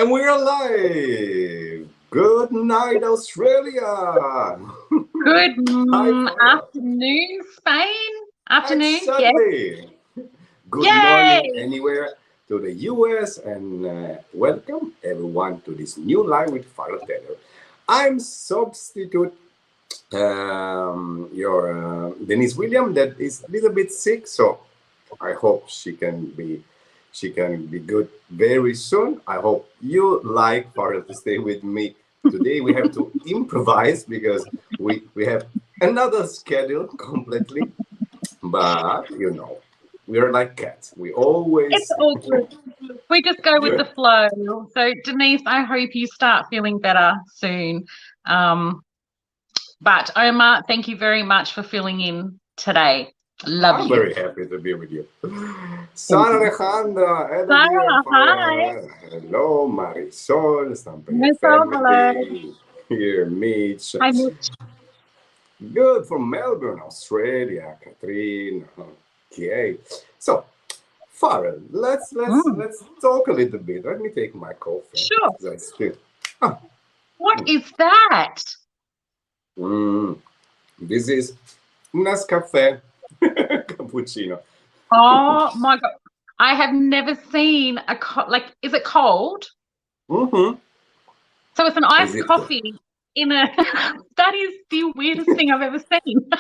And we're live. Good night, Australia. Good Hi, Farrel. afternoon, Spain. Afternoon, yes. Exactly. Good morning, Yay! anywhere to the US, and welcome everyone to this new live with Farrel Tailor. I'm substitute your Denise William that is a little bit sick, so I hope she can be good very soon. I hope you like Farrell to stay with me. Today we have to improvise because we have another schedule completely, but we are like cats. We It's always all good. We just go with the flow. So, Denise, I hope you start feeling better soon. But Omar, thank you very much for filling in today. Love I'm you. very happy to be with you. Sarah Alejandra, hello dear Sarah, hi. Farrell. Hello Marisol, Stamperia Miss hello. family. Here, Mitch. Hi, Mitch. Good from Melbourne, Australia, Catherine. Okay. So, Farrell, let's talk a little bit. Let me take my coffee. Sure. That's still. Ah, What is that? mm, this is Nescafe cappuccino. Oh my God. I have never seen is it cold? Mm-hmm. So it's an Is iced it good? coffee in a that is the weirdest thing I've ever seen.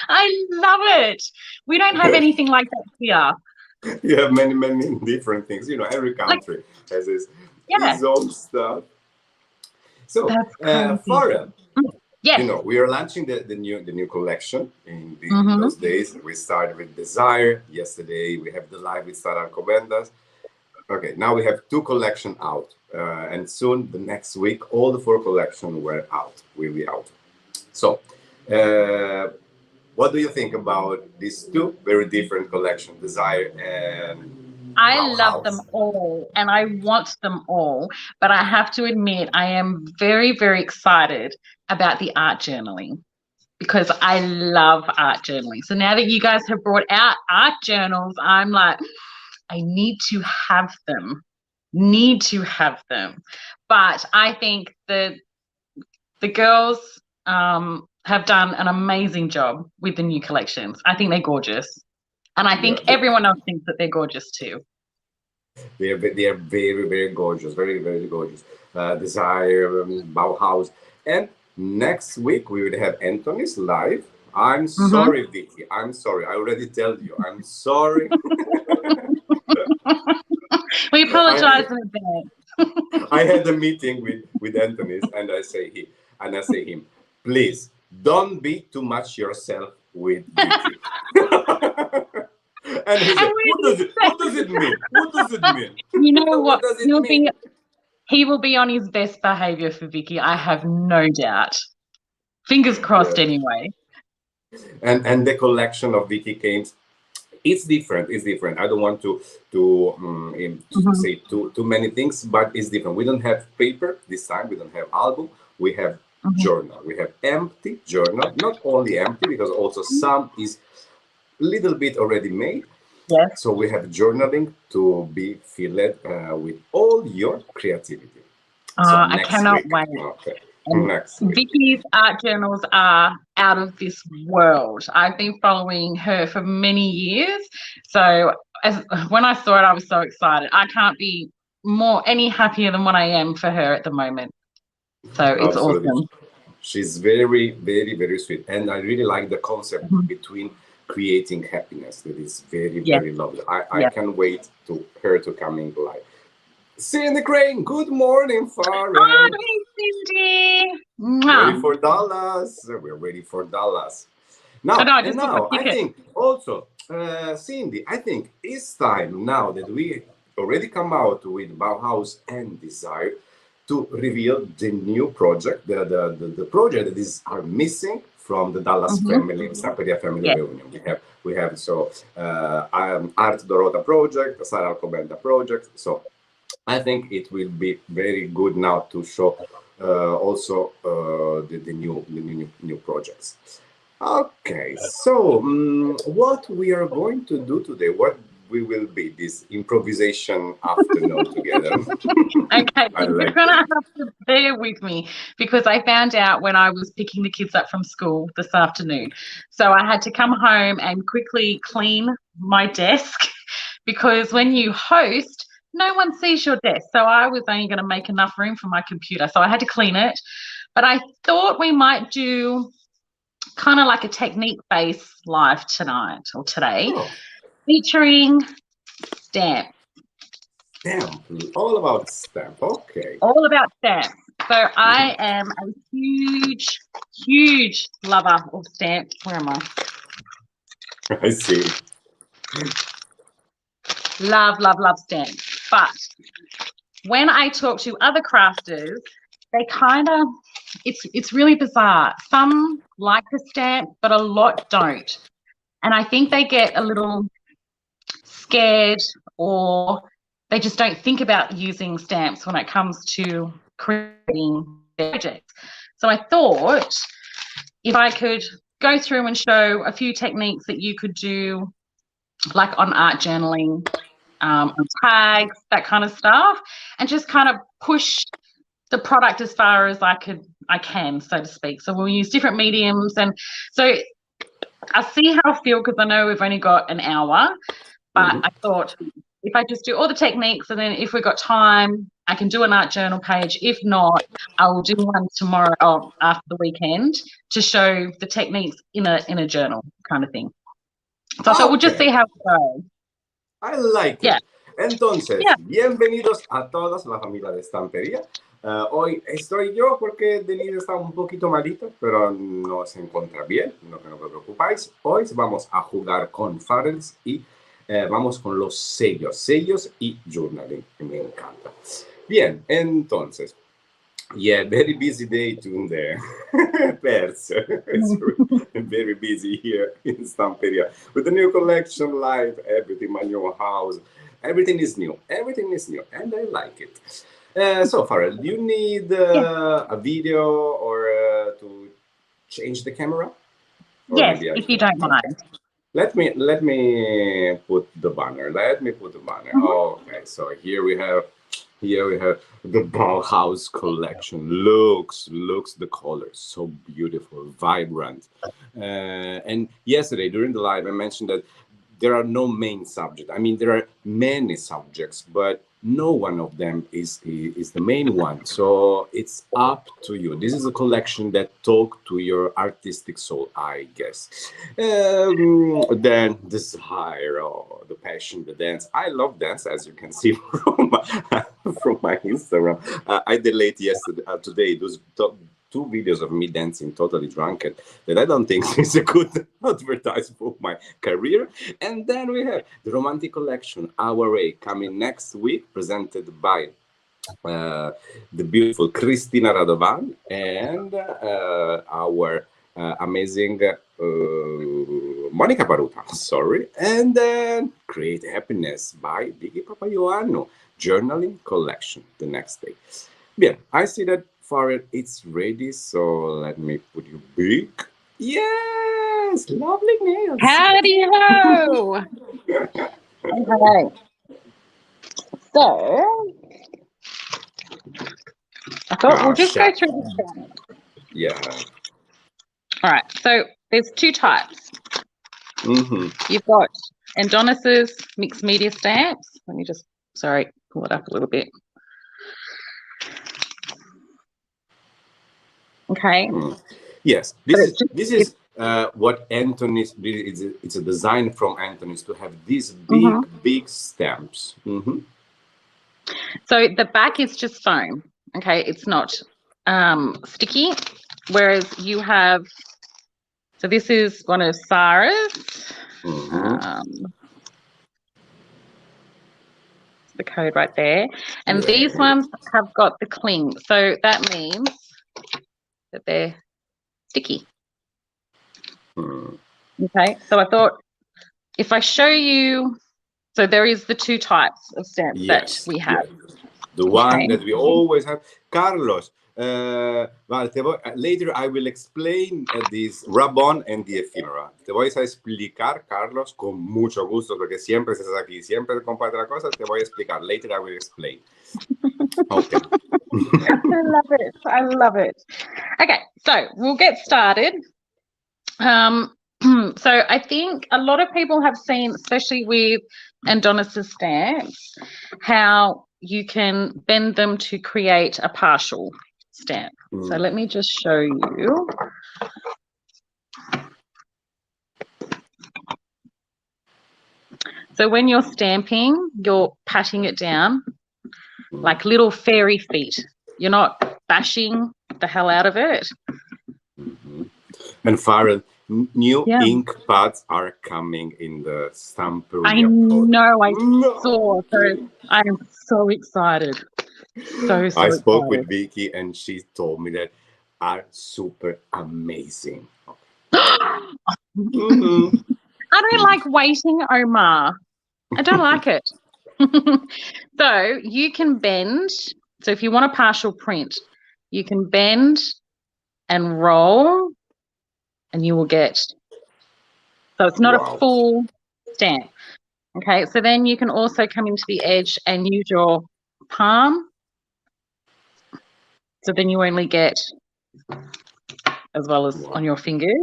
I love it. We don't have anything like that here. You have many different things. Every Like, country has yeah, its own stuff. So, that's crazy. Farrell, Yes. we are launching the new collection in Mm-hmm. those days. We started with Desire yesterday. We have the live with Sara Alcobendas. Okay, now we have two collection out, and soon the next week all the four collection will be out. So, uh, what do you think about these two very different collection, Desire and I love them Bauhaus? all and I want them all, but I have to admit I am very excited about the art journaling, because I love art journaling. So now that you guys have brought out art journals, I'm like, I need to have them. Need to have them. But I think the girls have done an amazing job with the new collections. I think they're gorgeous. And I Yeah, think everyone else thinks that they're gorgeous too. they are very gorgeous, very gorgeous. Desire, Bauhaus, and next week we will have Anthony's live. I'm Mm-hmm. sorry, Vicky. I'm sorry. I already tell you. I'm sorry. We I apologize in advance. I had a meeting with Anthony's, and I say him, please don't be too much yourself with Vicky. And he And said, what does it mean? What does it mean? you know What what? does it mean? He will be on his best behavior for Vicky. I have no doubt. Fingers Yeah. crossed, anyway. And the collection of Vicky games, it's different. It's different. I don't want to Mm-hmm. say too many things, but it's different. We don't have paper this time. We don't have album. We have Mm-hmm. journal. We have empty journal. Not only empty, because also some is little bit already made. Yes. So we have journaling to be filled with all your creativity. So I next cannot week. wait. Okay. And Next week. Vicky's art journals are out of this world. I've been following her for many years. So when I saw it, I was so excited. I can't be any happier than what I am for her at the moment. So it's Absolutely. awesome. She's very sweet. And I really like the concept Mhm. between creating happiness. That is Yeah, very lovely. I yeah. can't wait to her to come in live. Cindy Crane, good morning, Oh, Farrell. hey, Cindy. Ready Mwah. for Dallas? We're ready for Dallas. Oh, Now, no, I and just booked my now, I ticket. think also, Cindy, I think it's time now that we already come out with Bauhaus and Desire to reveal the new project, the project that is are missing from the Dallas Mm-hmm. family, Stamperia family Yeah. reunion. We have Art Dorota project, Sara Alcobenda project. So I think it will be very good now to show also the new projects. Okay, so what we are going to do today? What we will be this improvisation afternoon together. Okay, I you're like gonna it. have to bear with me because I found out when I was picking the kids up from school this afternoon. So I had to come home and quickly clean my desk because when you host, no one sees your desk. So I was only going to make enough room for my computer. So I had to clean it. But I thought we might do kind of like a technique-based live tonight or today, Oh, featuring stamp. stamp. All about stamp. Okay. All about stamps. So I am a huge, huge lover of stamps. Where am I? I see. Love, love, love stamps. But when I talk to other crafters, they kind of, it's really bizarre. Some like the stamp, but a lot don't. And I think they get a little scared or they just don't think about using stamps when it comes to creating their projects. So I thought if I could go through and show a few techniques that you could do, like on art journaling, on tags, that kind of stuff, and just kind of push the product as far as I can, so to speak. So we'll use different mediums, and so I'll see how I feel because I know we've only got an hour. But I thought if I just do all the techniques and then if we've got time, I can do an art journal page. If not, I will do one tomorrow or after the weekend to show the techniques in a journal kind of thing. So I thought we'll just see how it goes. I like Yeah. it. Entonces, Yeah. bienvenidos a todos, la familia de Stamperia. Hoy estoy yo porque Denise está un poquito malita, pero no se encuentra bien, no os preocupáis. Hoy vamos a jugar con Farrel y vamos con los sellos y journaling, que me encanta. Bien, entonces, yeah, very busy day today. It's very busy here in Stamperia with the new collection live, everything, my new house. Everything is new. Everything is new, and I like it. So, Farrel, do you need a video or to change the camera? Or Yes, if you don't mind. Let me put the banner. Okay, so here we have the Bauhaus collection. Looks the colors so beautiful, vibrant. And yesterday during the live, I mentioned that there are no main subject. I mean, there are many subjects, but no one of them is the main one. So it's up to you. This is a collection that talk to your artistic soul, I guess. Then desire, the passion, the dance. I love dance, as you can see from my Instagram. I delayed today those two videos of me dancing totally drunk, and that I don't think is a good advertisement for my career. And then we have the romantic collection, Our A, coming next week, presented by the beautiful Cristina Radovan and our amazing Monica Baruta, sorry. And then Create Happiness by Vicky Papaioannou, journaling collection the next day. Bien, I see that Farrel, it's ready, so let me put you big. Yes, lovely nails. Howdy ho! Okay. So I thought we'll just go through the stamps. Yeah. All right. So there's two types. You've got Adonis's mixed media stamps. Let me just pull it up a little bit. Okay. Yes, this is what Anthony's. It's a design from Anthony's to have these big stamps. So the back is just foam. Okay, it's not sticky. Whereas you have. So this is one of Sarah's. The code right there, and these ones have got the cling. So that means that they're sticky. Okay, so I thought if I show you, so there is the two types of stamps that we have. The one that we always have. Carlos, Vale, later I will explain this rub-on and the ephemera. Te voy a explicar, Carlos, con mucho gusto, porque siempre estás aquí, siempre comparte la cosa, te voy a explicar. Later I will explain. Okay. I love it. I love it. Okay, so we'll get started. So I think a lot of people have seen, especially with Adonis's stamps, how you can bend them to create a partial stamp. So let me just show you. So when you're stamping, you're patting it down like little fairy feet. You're not bashing the hell out of it. And Farrel, new ink pads are coming in the Stamperia. I know, I saw. So I'm so excited. So I spoke excited. with Vicky and she told me that are super amazing. I don't like waiting, Omar. I don't like it. So you can bend. So if you want a partial print, you can bend and roll and you will get. So it's not a full stamp. Okay, so then you can also come into the edge and use your palm. So then you only get as well as on your fingers.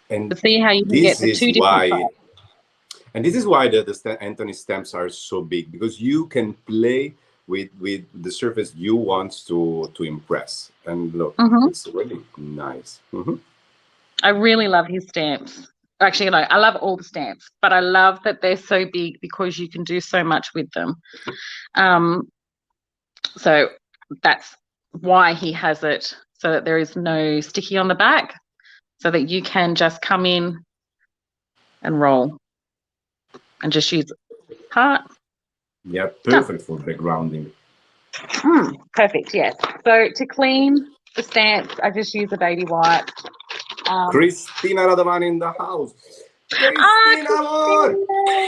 And but see how you can get the two different sides. And this is why the Anthony stamps are so big, because you can play with the surface you want to impress. And look, it's really nice. I really love his stamps. Actually, no, I love all the stamps, but I love that they're so big because you can do so much with them. So that's why he has it, so that there is no sticky on the back, so that you can just come in and roll and just use part. Yeah, perfect for the grounding. Perfect, yes. So to clean the stamps, I just use a baby wipe. Christina Radovan in the house. Christina,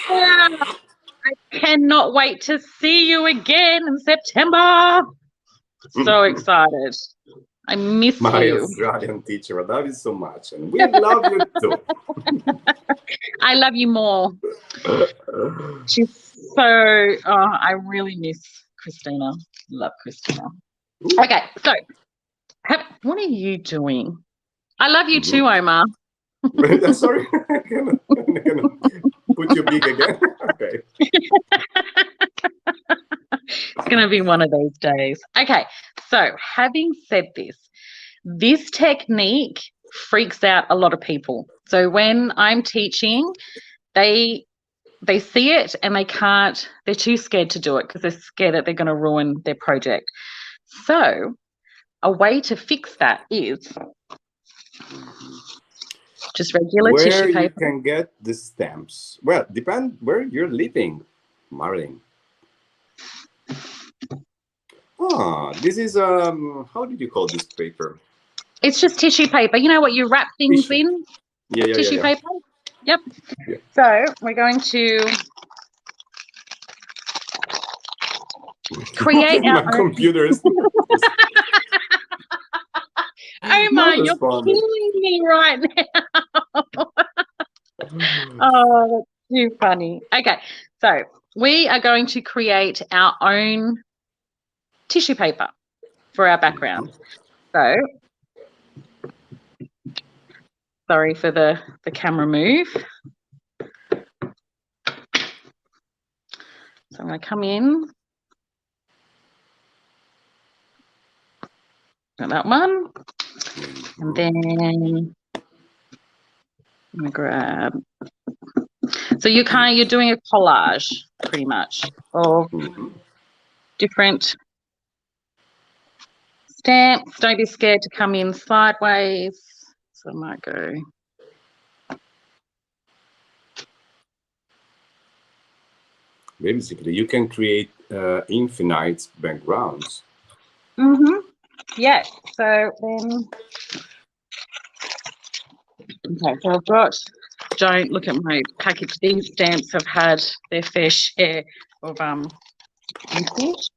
I cannot wait to see you again in September. So excited. I miss my you. Australian teacher. I love you so much. And we love you too. I love you more. She's so, I really miss Christina. Love Christina. Okay, so what are you doing? I love you too, Omar. Sorry. I'm gonna put you big again. Okay. It's going to be one of those days. Okay, so having said this technique freaks out a lot of people. So when I'm teaching, they see it and they're too scared to do it because they're scared that they're going to ruin their project. So a way to fix that is just regular tissue paper. Where you can get the stamps? Well, depend where you're living, Marlene. This is how did you call this paper? It's just tissue paper. You know what you wrap things in? Yeah. Tissue paper. Yep. Yeah. So we're going to create my our computers. Omar, you're killing me right now. Oh, that's too funny. Okay, so we are going to create our own tissue paper for our background. So, sorry for the camera move. So I'm going to come in. Got that one. And then I'm going to grab. So you're doing a collage pretty much of different stamps. Don't be scared to come in sideways. So I might go. Basically, you can create infinite backgrounds. Yes. So then, okay. So I've got. Don't look at my package. These stamps have had their fair share of usage.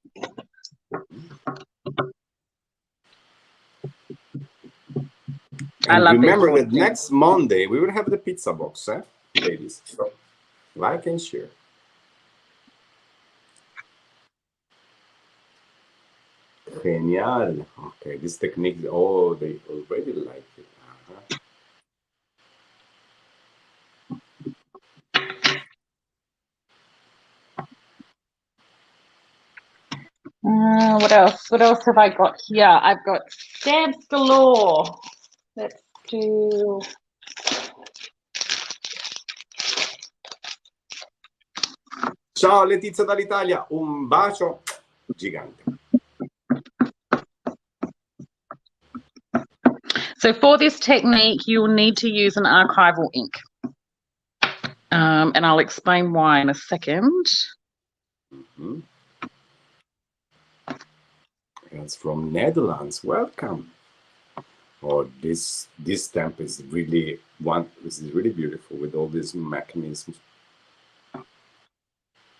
I And love remember this that next Monday we will have the pizza box, ladies. So like and share. Genial. Okay, this technique, oh, they already like it. What else? What else have I got here? I've got stamps galore. Let's do. Ciao Letizia dall'Italia, un bacio gigante. So for this technique, you'll need to use an archival ink. And I'll explain why in a second. Mm-hmm. It's from Netherlands. Welcome. Oh, this stamp is really beautiful with all these mechanisms.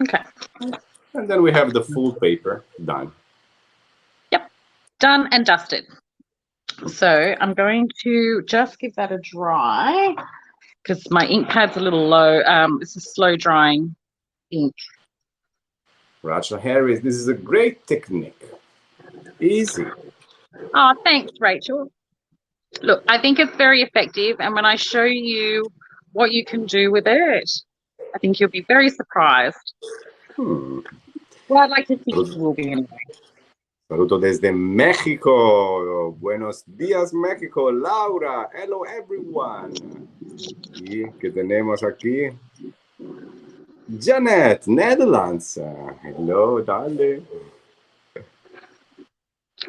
Okay. And then we have the full paper done. Yep, done and dusted. So I'm going to just give that a dry because my ink pad's a little low. It's a slow drying ink. Rachel Harris, this is a great technique. Easy. Oh, thanks, Rachel. Look, I think it's very effective, and when I show you what you can do with it, I think you'll be very surprised. Well, I'd like to think you will be anyway. Saludo desde México. Buenos días, México. Laura, hello everyone. Y que tenemos aquí Janet, Netherlands. Hello, darling.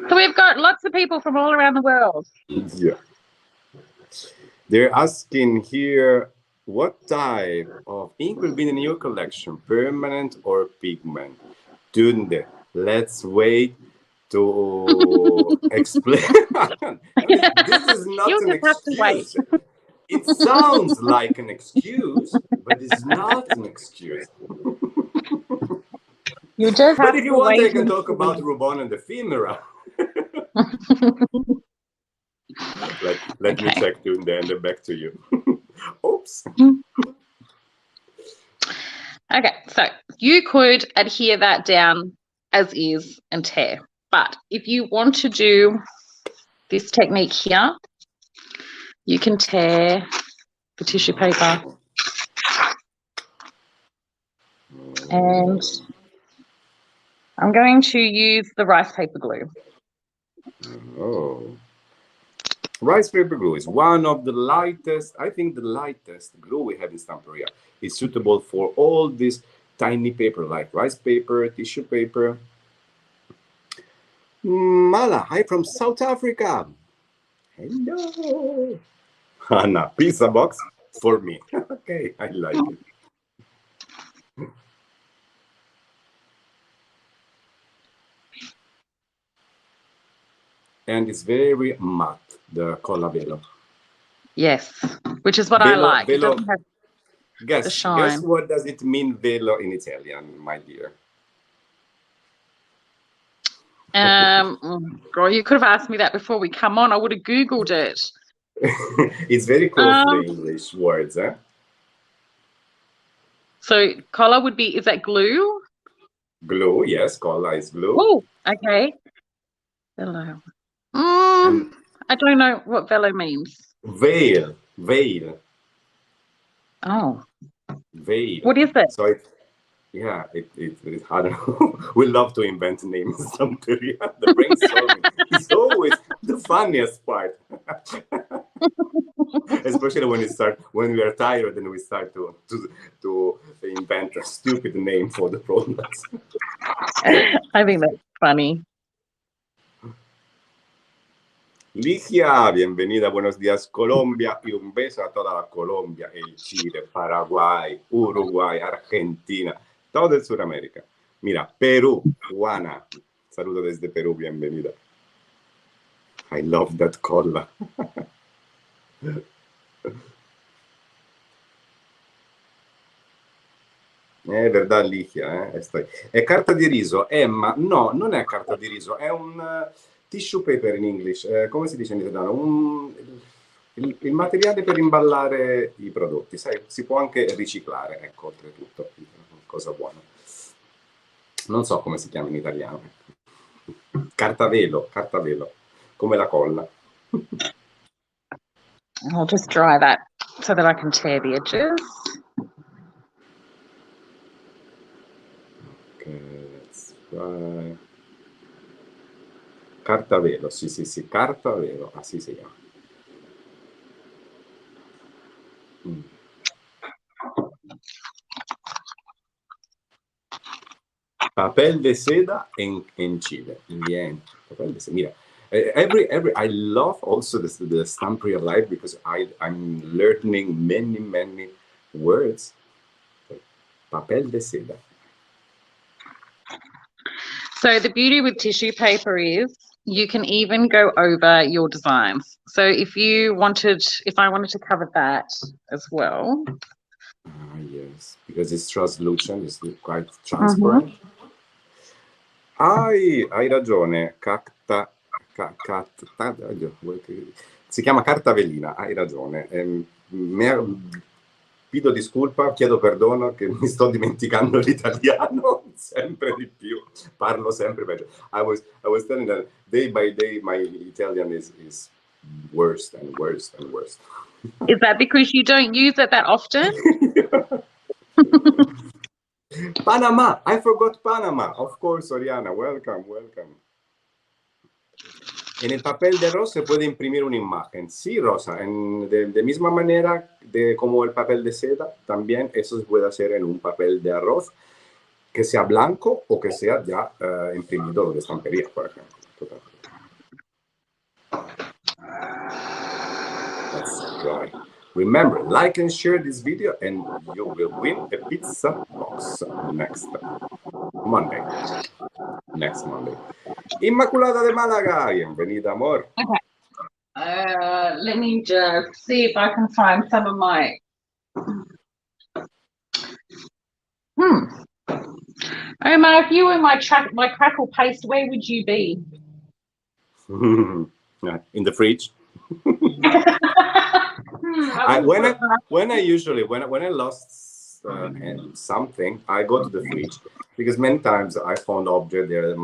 So we've got lots of people from all around the world. Yeah. They're asking here, what type of ink will be in your collection, permanent or pigment? Tunde, let's wait to explain. This is not You'll an just have to wait. excuse. It sounds like an excuse, but it's not an excuse. You just have But if you want, I can talk about Rubon and ephemera. Let me check Tunde and then back to you. Oops. Okay, so you could adhere that down as is and tear. But if you want to do this technique here, you can tear the tissue paper. And I'm going to use the rice paper glue. Oh. Rice paper glue is one of the lightest, I think the lightest glue we have in Stamperia. It's suitable for all this tiny paper like rice paper, tissue paper. Mala, hi from South Africa. Hello. Anna, pizza box for me. Okay, I like it. And it's very matte, the colla velo. Yes, which is what I like. Velo, it doesn't have the shine. Guess what does it mean velo in Italian, my dear? Girl, you could have asked me that before we come on. I would have Googled it. It's very close to the English words, eh? So colla would be, is that glue? Glue, yes, colla is glue. Oh, okay. Velo. I don't know what velo means. Veil. Oh. Veil. What is it? So it I don't know. We love to invent names. The brainstorming is always the funniest part. Especially when we are tired and we start to invent a stupid name for the products. I think that's funny. Ligia, bienvenida, buenos días Colombia y un beso a toda la Colombia, el Chile, Paraguay, Uruguay, Argentina, todo el Sudamérica. Mira, Perú, Juana, saludo desde Perú, bienvenida. I love that colla. È verdad, Ligia, È carta di riso, Emma, no, non è carta di riso, è un tissue paper in English, come si dice in italiano? il materiale per imballare i prodotti, sai, si può anche riciclare, ecco, oltretutto, cosa buona. Non so come si chiama in italiano. Cartavelo, come la colla. I'll just dry that so that I can tear the edges. Okay, let's try. Cartavelo, sì, cartavelo, sì si chiama. Papel de seda en Chile. Bien. Papel de seda. Mira, I love also the Stampria life because I'm learning many words. Papel de seda. So the beauty with tissue paper is you can even go over your designs. So if I wanted to cover that as well. Yes, because it's translucent, it's quite transparent. Hai ragione, si chiama carta velina, hai ragione. Pido disculpa, chiedo perdono che mi sto dimenticando l'italiano sempre di più, parlo sempre peggio. I was telling that day by day my Italian is worse and worse and worse. Is that because you don't use it that often? Panama, I forgot Panama. Of course, Oriana, welcome. En el papel de arroz se puede imprimir una imagen. Sí, Rosa, de misma manera como el papel de seda, también eso se puede hacer en un papel de arroz que sea blanco o que sea ya imprimido de Stamperia, por ejemplo. Let's try. Remember, like and share this video and you will win a pizza box next Monday. Inmaculada de Málaga, bienvenida, amor. Okay. Let me just see if I can find some of my. Omar, if you were my crackle paste, where would you be? In the fridge. When I lost something, I go to the fridge because many times I found object there.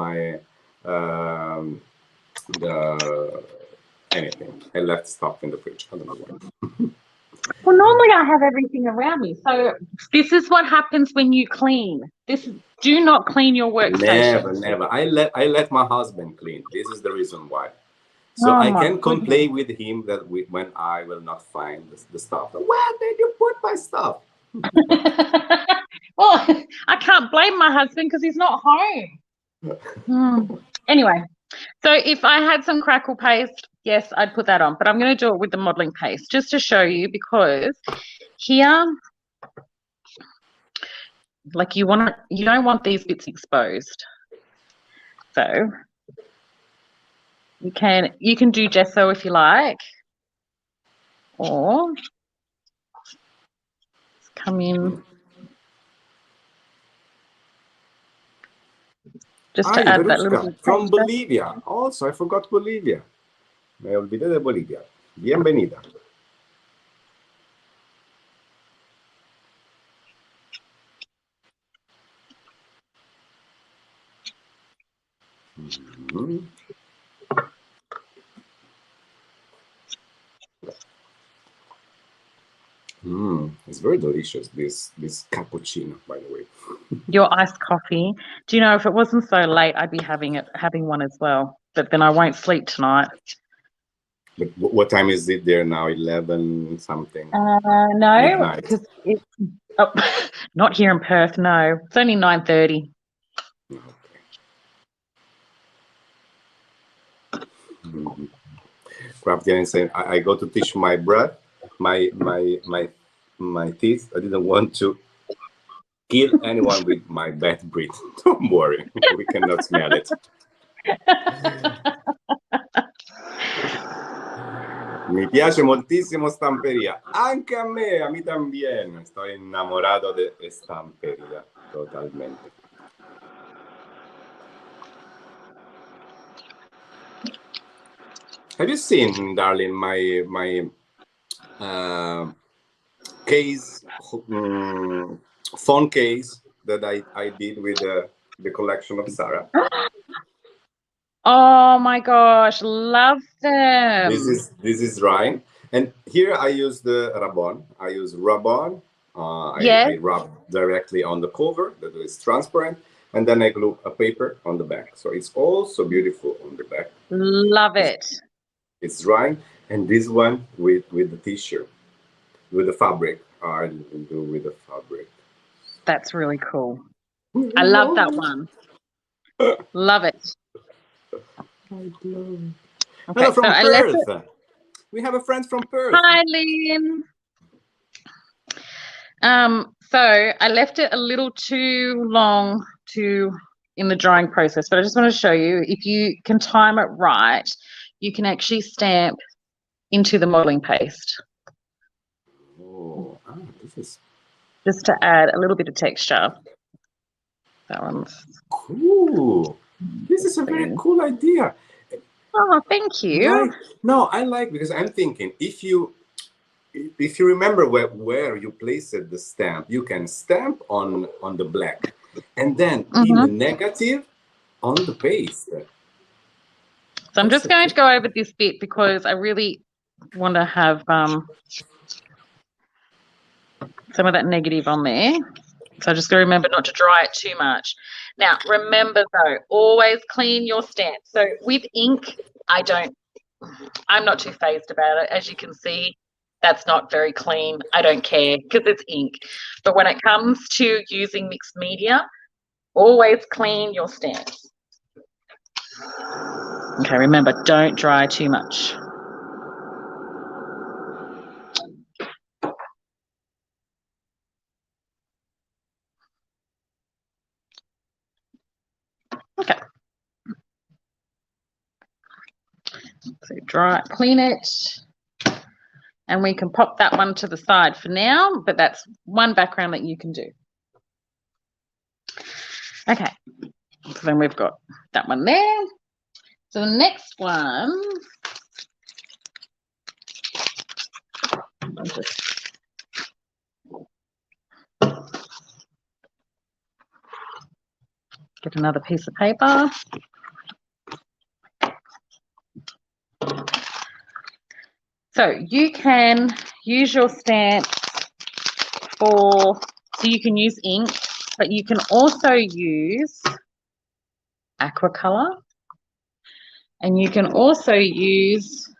Anything. I left stuff in the fridge. I don't know why. Well, normally I have everything around me. So this is what happens when you clean. Do not clean your workstation. Never. I let my husband clean. This is the reason why. So I can complain with him that when I will not find the stuff. Where did you put my stuff? Well, I can't blame my husband because he's not home. Anyway, so if I had some crackle paste, yes, I'd put that on. But I'm going to do it with the modeling paste just to show you, because here, like you don't want these bits exposed. So you can do gesso if you like, or come in just to add that little bit from Bolivia. Also, I forgot Bolivia. Me olvidé de Bolivia. Bienvenida. It's very delicious, this cappuccino, by the way. Your iced coffee. Do you know, if it wasn't so late, I'd be having one as well. But then I won't sleep tonight. But what time is it there now? 11 something? No, because it's not here in Perth. No, it's only 9:30. Crafty saying, I go to teach my breath, my teeth. I didn't want to kill anyone with my bad breath. Don't worry, we cannot smell it. Mi piace moltissimo Stamperia. Anche a mí también. Estoy enamorado de Stamperia, totalmente. Have you seen, darling, my case, phone case that I did with the collection of Sarah. Oh my gosh, love them. This is drying, and here I use the Rabon. I use Rabon. Yes. I rub directly on the cover that is transparent, and then I glue a paper on the back. So it's also beautiful on the back. Love it. It's drying, and this one with the t-shirt, with the fabric. I do with the fabric. That's really cool. I love that one. Love it. Okay, Hello from so Perth. We have a friend from Perth. Hi, Lynn. So I left it a little too long in the drying process, but I just want to show you, if you can time it right, you can actually stamp into the modeling paste. Oh, this is just to add a little bit of texture. That one's cool. This is a very cool idea. Oh, thank you. I like because I'm thinking if you remember where you placed the stamp, you can stamp on the black, and then in the negative on the paste. So I'm just going to go over this bit because I really want to have some of that negative on there. So I just got to remember not to dry it too much. Now, remember though, always clean your stamp. So with ink, I'm not too phased about it. As you can see, that's not very clean. I don't care because it's ink. But when it comes to using mixed media, always clean your stamps. Okay, remember, don't dry too much. Okay. So dry, clean it. And we can pop that one to the side for now, but that's one background that you can do. Okay, so then we've got that one there. So the next one, I'll just get another piece of paper. So you can use your stamps so you can use ink, but you can also use aquacolor, and you can also use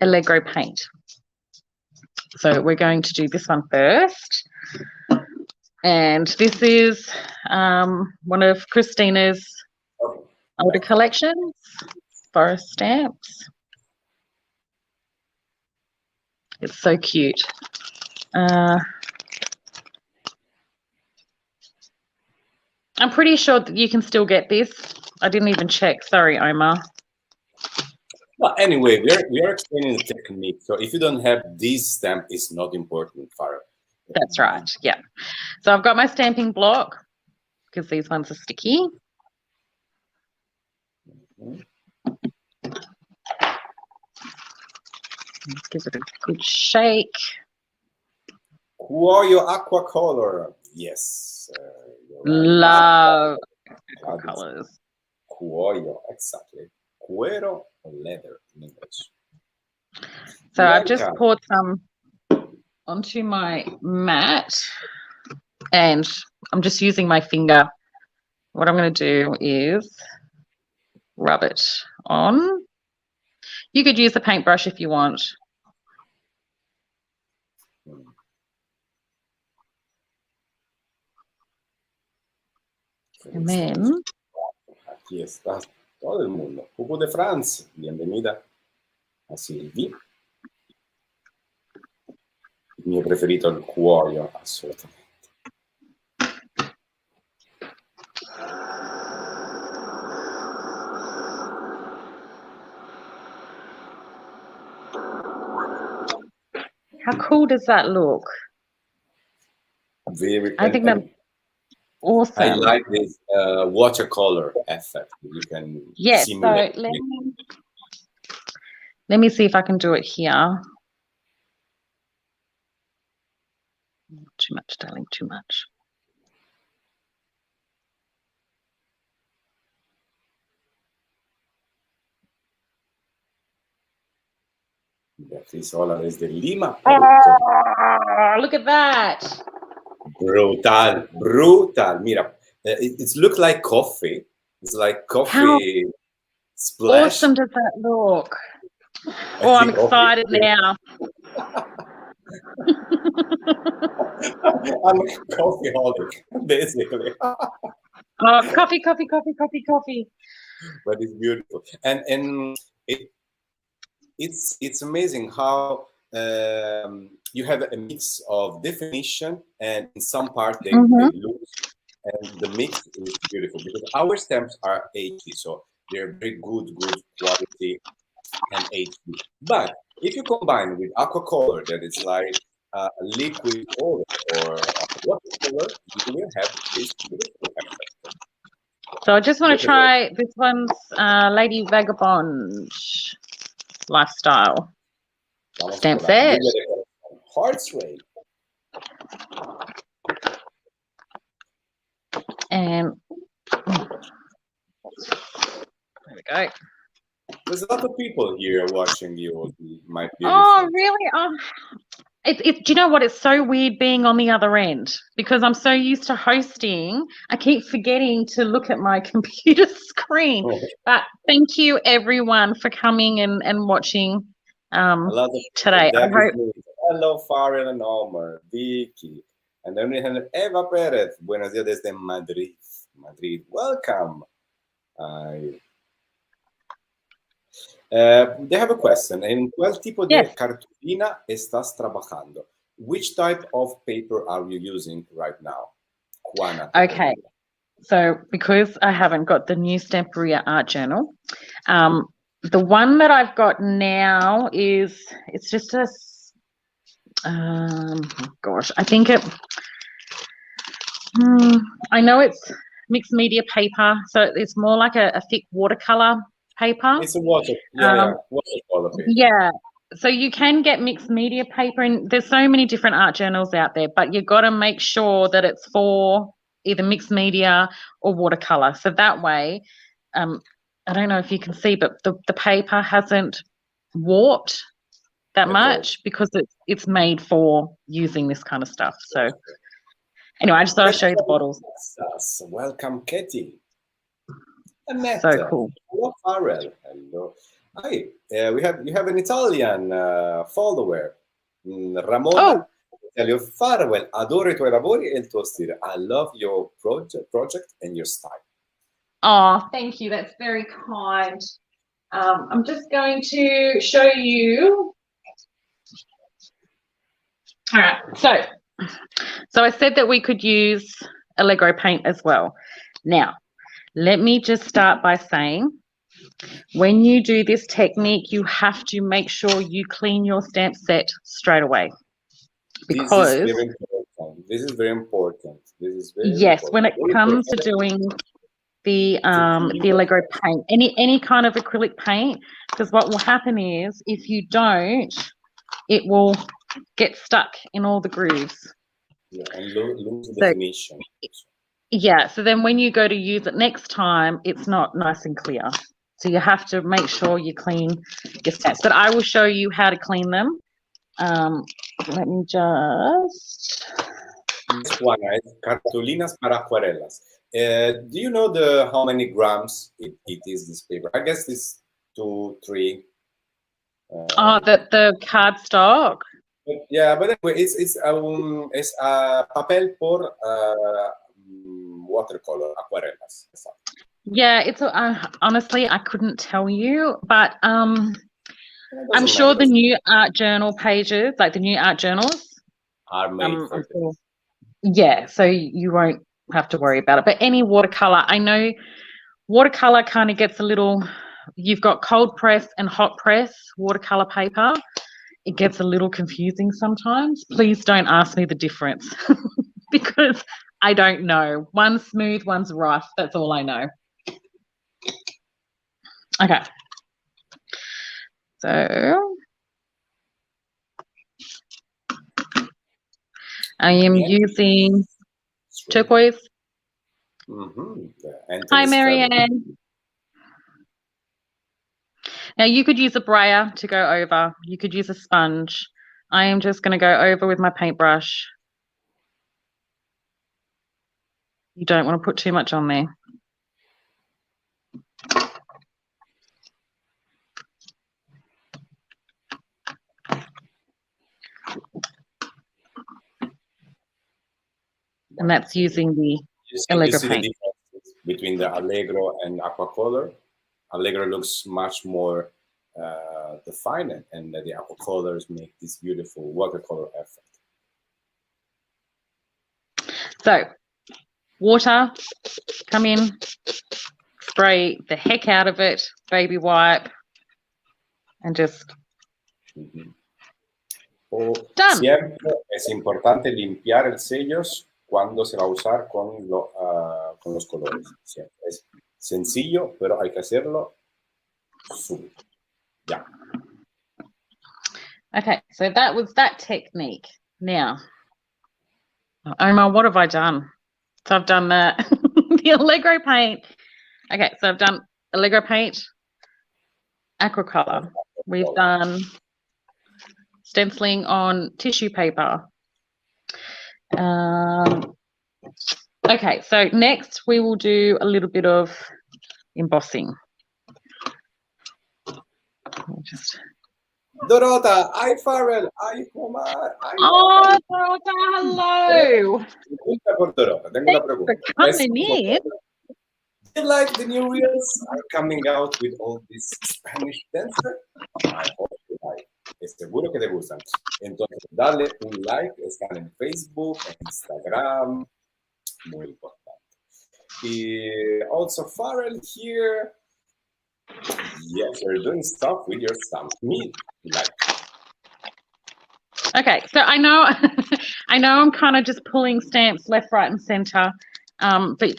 Allegro paint. So we're going to do this one first. And this is one of Christina's older collections, forest stamps. It's so cute. I'm pretty sure that you can still get this. I didn't even check. Sorry, Omar. Well, anyway, we are explaining the technique. So if you don't have this stamp, it's not important, Farrel. That's right. Yeah. So I've got my stamping block because these ones are sticky. Give it a good shake. Cuoio aquacolor. Yes. Love colors. Cuoio, exactly. Cuero or leather in English. So I've just poured some onto my mat, and I'm just using my finger. What I'm going to do is rub it on. You could use a paintbrush if you want. And then aquí está todo el mundo. Hugo de France, bienvenida a Silvi. Il mio preferito è il cuoio, assolutamente. how cool does that look? I think that's awesome. I like this watercolor effect. You can simulate. So let me see if I can do it here. Too much, darling, too much. Beatriz Ola desde Lima, Perú. Oh, look at that. Brutal, brutal. Mira, it looks like coffee. It's like coffee How splash. awesome does that look? Oh, I'm excited now. I'm a coffeeholic, basically. Oh, coffee, coffee, coffee, coffee, coffee. But it's beautiful, and it's amazing how you have a mix of definition, and in some part they lose, and the mix is beautiful because our stamps are HD, so they're very good quality and HD. But if you combine with aqua color, that is like a liquid color or watercolor, you will have this beautiful effect. So I just want to try this one's Lady Vagabond Lifestyle stamp set. Hearts rate. And there we go. There's a lot of people here watching you. Might be. Oh, really? Oh, do you know what? It's so weird being on the other end because I'm so used to hosting. I keep forgetting to look at my computer screen. But thank you, everyone, for coming and watching today. I hope. Hello, Farrel and Omar, Vicky. And then we have Eva Perez. Buenos días desde Madrid. Madrid, welcome. They have a question. ¿En cuál tipo de cartulina estás trabajando? Which type of paper are you using right now? Juana. Okay. So because I haven't got the new Stamperia art journal, the one that I've got now it's just a gosh, I think I know it's mixed media paper, so it's more like a thick watercolor paper. It's a watercolor paper. Yeah. So you can get mixed media paper, and there's so many different art journals out there, but you've got to make sure that it's for either mixed media or watercolor. So that way, I don't know if you can see, but the paper hasn't warped that much because it's made for using this kind of stuff. So anyway, I just thought I'd show you the bottles. Welcome, Katie. Annette. So cool. Hello, Farrel. Hello. Hi. You have an Italian follower, Ramona. Tell you, Farrel, adoro I tuoi lavori e il tuo stile. I love your project and your style. Oh, thank you. That's very kind. I'm just going to show you. All right. So I said that we could use Allegro paint as well. Now, let me just start by saying, when you do this technique, you have to make sure you clean your stamp set straight away. Because this is very important. Yes, when it comes to doing the Allegro paint, any kind of acrylic paint, because what will happen is if you don't, it will get stuck in all the grooves. Yeah, and lose the definition. Yeah, so then when you go to use it next time, it's not nice and clear. So you have to make sure you clean your stamps. But I will show you how to clean them. Let me just... This one, right? Cartulinas para acuarelas. Do you know how many grams it is, this paper? I guess it's 2, 3. The cardstock. Yeah, but anyway, it's papel por watercolor acuarelas. Yeah, it's honestly I couldn't tell you, but I'm sure the new art journal pages, like the new art journals, are made for this. Yeah, so you won't have to worry about it. But any watercolor, I know watercolor kind of gets a little. You've got cold press and hot press watercolor paper. It gets a little confusing sometimes. Please don't ask me the difference because I don't know. One's smooth, one's rough. That's all I know. Okay. So I am using turquoise. Hi, Marianne. Now you could use a brayer to go over. You could use a sponge. I am just going to go over with my paintbrush. You don't want to put too much on there. And that's using the Allegro paint. The difference between the Allegro and Aquacolor. Allegro looks much more defined, and the Aquacolors make this beautiful watercolor effect. So, water, come in, spray the heck out of it, baby wipe, and just done. Siempre es importante limpiar el sellos cuando se va a usar con los colores. Siempre. Es sencillo, pero hay que hacerlo súbito. Yeah. Okay, so that was that technique. Now, Omar, what have I done? So I've done the Allegro paint. Okay, so I've done Allegro paint, aquacolor. We've done stenciling on tissue paper. Okay, so next we will do a little bit of embossing. Dorota, hi Farrel, hi Omar. Oh, Dorota, hello. Thanks for coming in. Do you like the new reels are coming out with all this Spanish dancer? I hope you like. Seguro que te gustan. Entonces, dale un like, están en Facebook, en Instagram. Muy importante. Also, Farrel here. Yes, you're doing stuff with your stamp. Me, like. Okay, so I know, I know I'm kind of just pulling stamps left, right, and center, but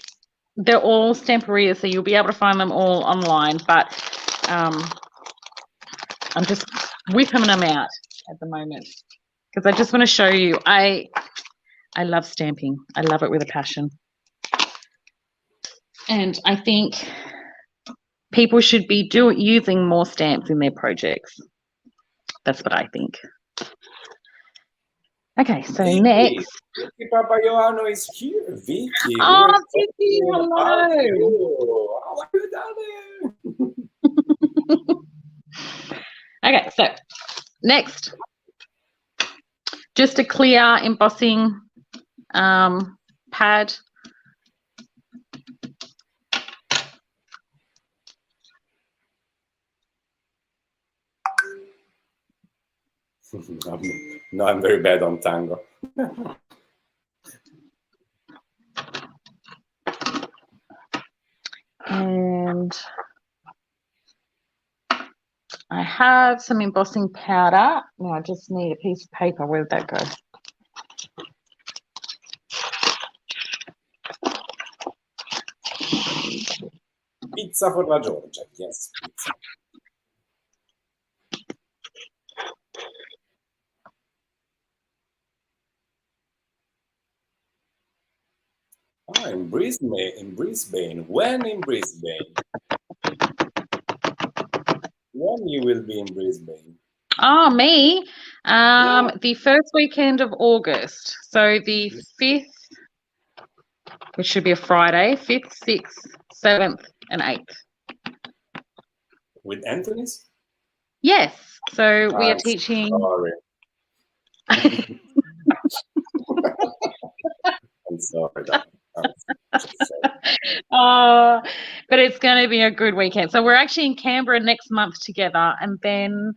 they're all Stamperia, so you'll be able to find them all online. But I'm just whipping them out at the moment because I just want to show you. I love stamping. I love it with a passion, and I think people should be using more stamps in their projects. That's what I think. Okay, so Vicky, next. Vicky Papayoano is here. Vicky. Oh, Vicky, hello. How are you, darling? Okay, so next. Just a clear embossing pad. No, I'm very bad on tango. And I have some embossing powder. Now I just need a piece of paper. Where did that go? Pizza for La Georgia. Yes, pizza. In Brisbane. When in Brisbane? When you will be in Brisbane? Oh, me? The first weekend of August. So the 5th, which should be a Friday, 5th, 6th, 7th, and 8th. With Anthony's? Yes. So we are teaching. Sorry. I'm sorry. Oh, but it's going to be a good weekend. So we're actually in Canberra next month together, and then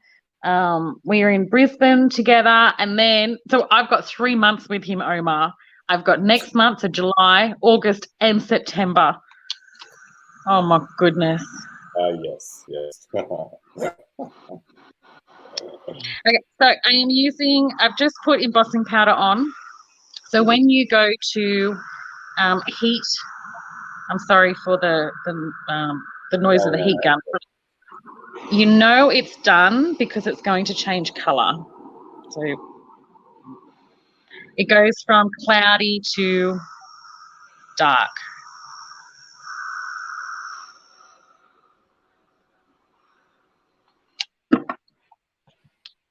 we're in Brisbane together, and then so I've got 3 months with him, Omar. I've got next month, so July, August, and September. Oh my goodness. Yes. Okay, so I am using. I've just put embossing powder on. So when you go to heat, I'm sorry for the noise of the heat gun. You know it's done because it's going to change color. So It goes from cloudy to dark.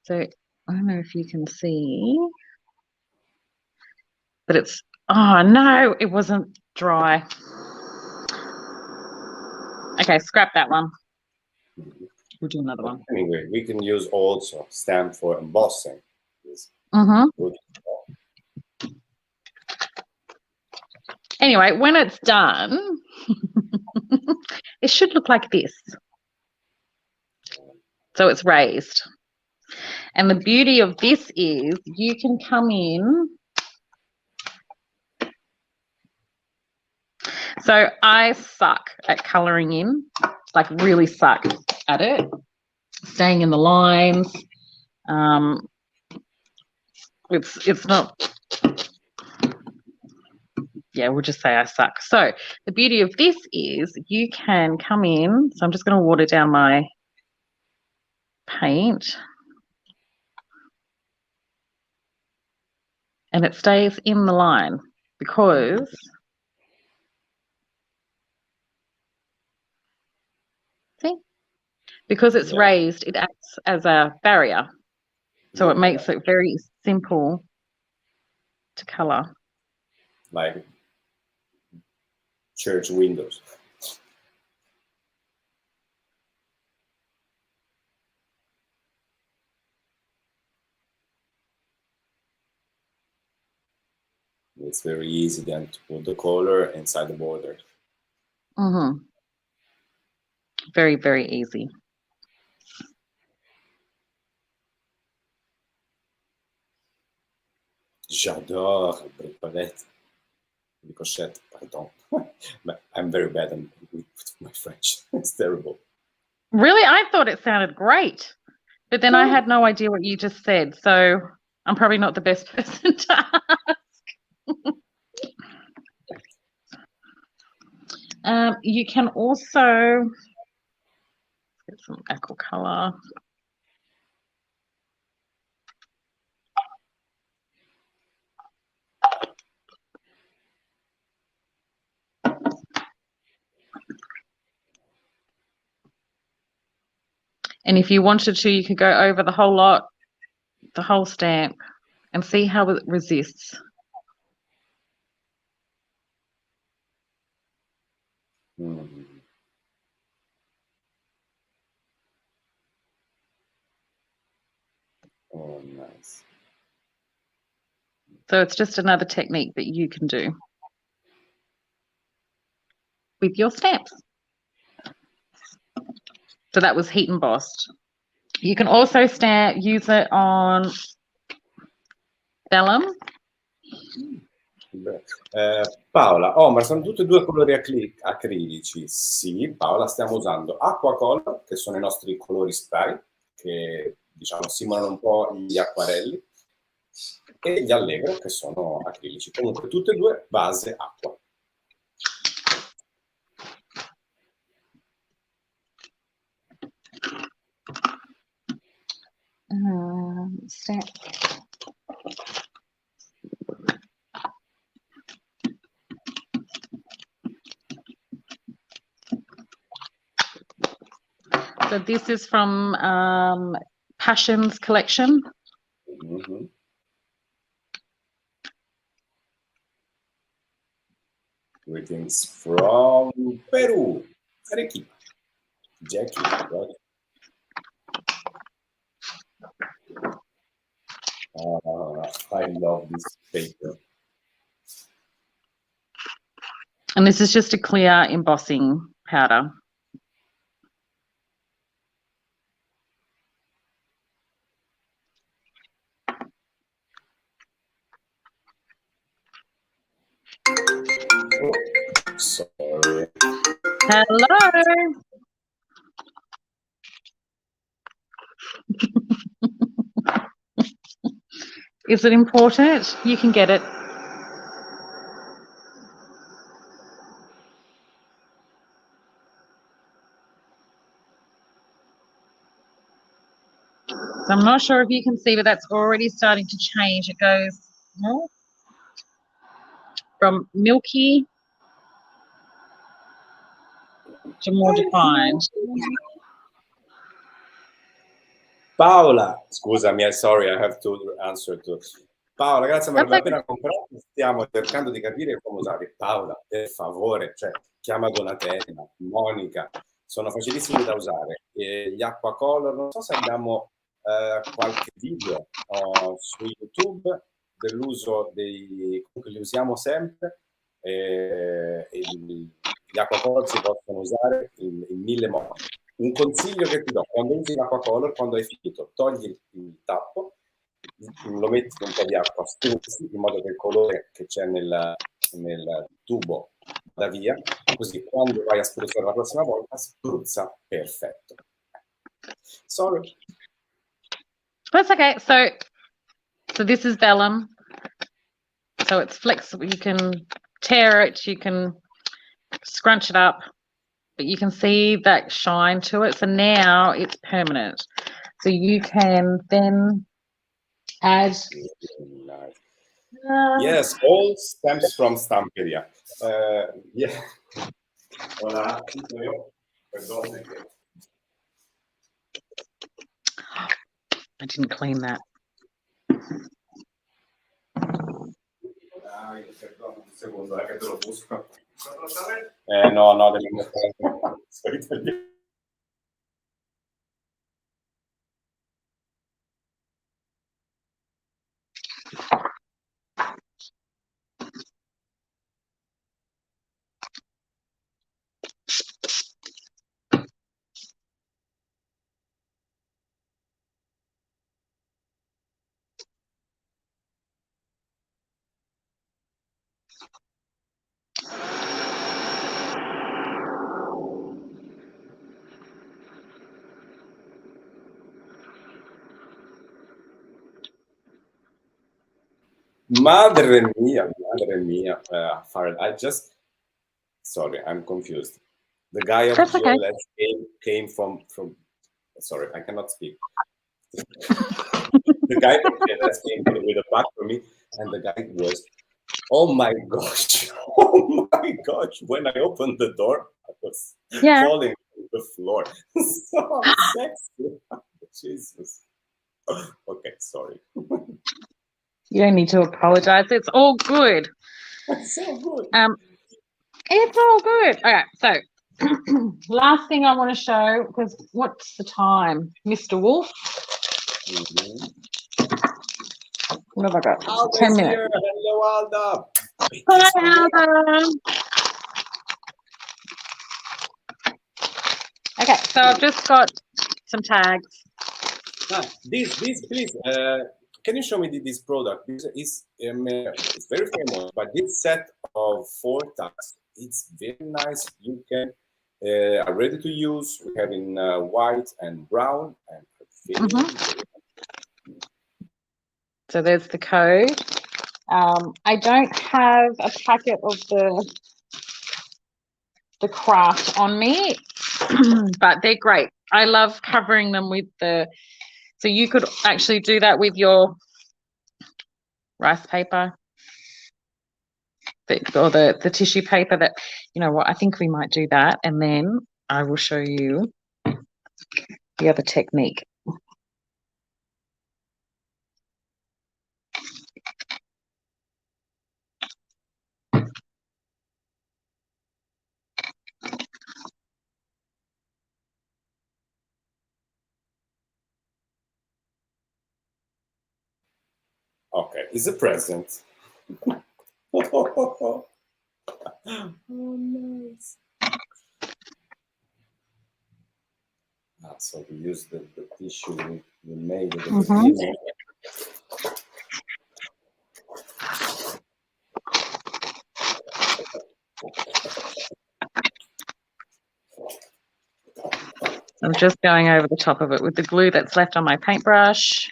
So I don't know if you can see, but it's, oh no, it wasn't dry. Okay, scrap that one. We'll do another one. Anyway, we can use also stamp for embossing. Mm-hmm. Anyway, when it's done, it should look like this. So it's raised. And the beauty of this is you can come in. So I suck at colouring in, like really suck at it, staying in the lines. It's not, yeah, we'll just say I suck. So the beauty of this is you can come in. So I'm just going to water down my paint. And it stays in the line because it's raised, it acts as a barrier. So it makes it very simple to colour. Like church windows. It's very easy then to put the color inside the border. Mm-hmm. Very, very easy. J'adore le bricolette. Ricochet, pardon. I'm very bad with my French. It's terrible. Really? I thought it sounded great. But then I had no idea what you just said. So I'm probably not the best person to ask. You can also get some aqua colour. And if you wanted to, you could go over the whole lot, the whole stamp, and see how it resists. Mm. Oh, nice. So it's just another technique that you can do with your stamps. So that was heat embossed. You can also use it on vellum. Paola, Omar, sono tutti e due colori acrilici. Sì, Paola, stiamo usando acqua color, che sono i nostri colori spray, che diciamo simulano un po' gli acquarelli, e gli allegro, che sono acrilici. Comunque tutte e due base acqua. Stamp. So this is from Passions collection. Mm-hmm. Greetings from Peru, Arequipa. Jackie, right? I love this paper. And this is just a clear embossing powder. Oh, sorry. Hello. Is it important? You can get it. So I'm not sure if you can see, but that's already starting to change. It goes more from milky to more defined. Paola, scusami, sorry, I have to answer to. Paola, grazie, mi abbiamo appena comprato, stiamo cercando di capire come usare. Paola, per favore, cioè, chiama Donatella, Monica, sono facilissimi da usare. Gli acquacolor, non so se abbiamo qualche video su YouTube dell'uso dei, comunque li usiamo sempre, gli acquacolor si possono usare in 1000 modi. Un consiglio che ti do, quando usi l'acquacolor, quando hai finito, togli il tappo, lo metti in un po' di acqua, spruzzi, in modo che il colore che c'è nel tubo vada via, così quando vai a spruzzare la prossima volta, spruzza perfetto. Sorry. That's okay. So this is vellum. So it's flexible. You can tear it, you can scrunch it up, but you can see that shine to it. So now it's permanent. So you can then add. Nice. Yes, all stems from Stamperia. Yeah. Hola, I didn't clean that. No, Madre mia, Farrel, sorry, I'm confused. The guy of GLS came from, sorry, I cannot speak. The guy from GLS came with a bag for me, and the guy was, oh my gosh, when I opened the door, I was falling to the floor. So sexy. Jesus. Okay, sorry. You don't need to apologize. It's all good. It's so good. It's all good. Okay, so last thing I want to show, because what's the time, Mr. Wolf? What have I got? Alda's 10 minutes. here. Hello, Alda. Hi, Alda. Okay, so I've just got some tags. This please, can you show me this product? This is it's very famous, but this set of 4 tags, it's very nice. You can are ready to use. We have in white and brown and So there's the code. I don't have a packet of the craft on me, but they're great. I love covering them with so you could actually do that with your rice paper or the tissue paper. That, you know what, I think we might do that, and then I will show you the other technique. Okay, it's a present. Oh, nice. So we use the tissue we made at the beginning. I'm just going over the top of it with the glue that's left on my paintbrush.